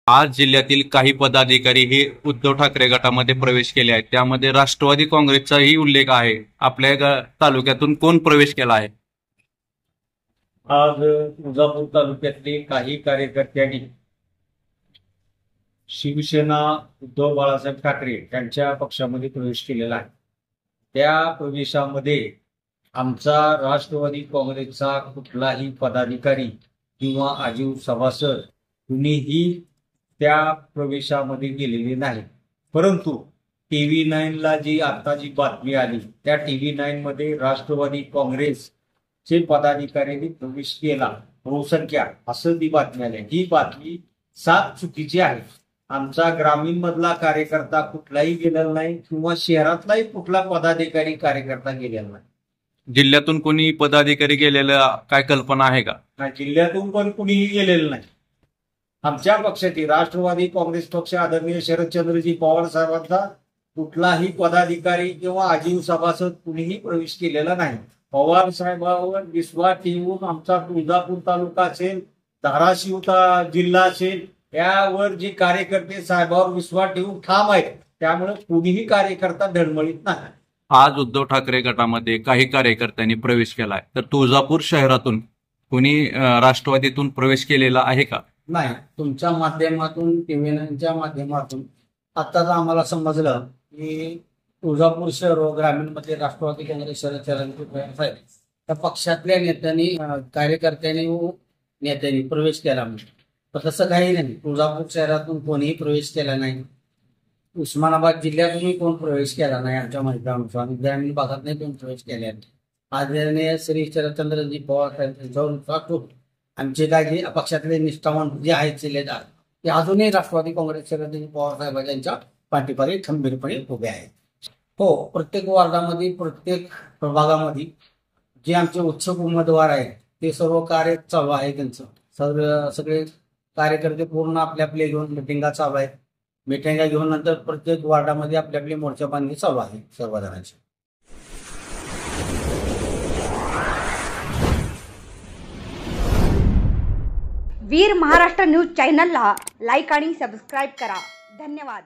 आज जिल्ह्यातील काही पदाधिकारी हे उद्धव ठाकरे गटामध्ये प्रवेश केले आहेत। त्यामध्ये राष्ट्रवादी काँग्रेसचाही उल्लेख आहे। आपल्या तालुक्यातून कोण प्रवेश केला आहे? आज तुळजापूर तालुक्यातले काही कार्यकर्त्यांनी शिवसेना उद्धव बाळासाहेब ठाकरे यांच्या पक्षामध्ये प्रवेश केलेला आहे। त्या प्रवेशामध्ये आमचा राष्ट्रवादी काँग्रेसचा कुठलाही पदाधिकारी किंवा आजीव सभासद कुणीही त्या प्रवेशामध्ये गेलेले नाही। परंतु TV9 ला जी आताची बातमी आली त्या TV9 मध्ये राष्ट्रवादी काँग्रेसचे पदाधिकाऱ्यांनी प्रवेश केला बहुसंख्या असं ती बातमी आली। ही बातमी साफ चुकीची आहे। आमचा ग्रामीण मधला कार्यकर्ता कुठलाही गेलेला नाही किंवा शहरातलाही कुठला पदाधिकारी कार्यकर्ता गेलेला नाही। जिल्ह्यातून कोणी पदाधिकारी गेलेला काय कल्पना आहे का? जिल्ह्यातून पण कुणीही गेलेलं नाही। आमच्या पक्षाची राष्ट्रवादी काँग्रेस पक्ष आदरणीय शरदचंद्रजी पवार साहेबांचा कुठलाही पदाधिकारी किंवा आजीव सभासद कुणीही प्रवेश केलेला नाही। पवार साहेबांवर विश्वास ठेवून आमचा तुळजापूर तालुका असेल, धाराशिव जिल्हा असेल, यावर जे कार्यकर्ते साहेबांवर विश्वास ठेवून ठाम आहेत, त्यामुळे कुणीही कार्यकर्ता धडमळीत नाही। आज उद्धव ठाकरे गटामध्ये काही कार्यकर्त्यांनी प्रवेश केलाय, तर तुळजापूर शहरातून कुणी राष्ट्रवादीतून प्रवेश केलेला आहे का? नाही, तुमच्या माध्यमातून TV9च्या माध्यमातून आताच आम्हाला समजलं की तुळजापूर शहर व ग्रामीण मध्ये राष्ट्रवादी काँग्रेस शरद पवार साहेब त्या पक्षातल्या नेत्यांनी कार्यकर्त्यांनी व नेत्यांनी प्रवेश केला म्हणजे, तर तसं काही नाही। तुळजापूर शहरातून कोणीही प्रवेश केला नाही, उस्मानाबाद जिल्ह्यातूनही कोण प्रवेश केला नाही आमच्या माहितीनुसार, ग्रामीण भागात नाही कोण प्रवेश केला। आदरणीय श्री शरदचंद्रजी पवार साहेब यांच्यावर आमचे काही पक्षातले निष्ठावान जे आहेत शिलेदार ते अजूनही राष्ट्रवादी काँग्रेस शरदचंद्र पवार साहेब यांच्या पाठीपाठी खंबीरपणे उभे आहेत। हो, प्रत्येक वार्डामध्ये प्रत्येक प्रभागामध्ये जे आमचे उत्सुक उमेदवार आहेत ते सर्व कार्य चालू आहे। त्यांचं सगळे कार्यकर्ते पूर्ण आपले घेऊन मिटिंगा चालू आहेत। मिटिंगा घेऊन नंतर प्रत्येक वार्डामध्ये आपली मोर्चाबांधणी चालू आहे सर्व जणांची। वीर महाराष्ट्र न्यूज चॅनलला लाईक आणि सबस्क्राईब करा। धन्यवाद।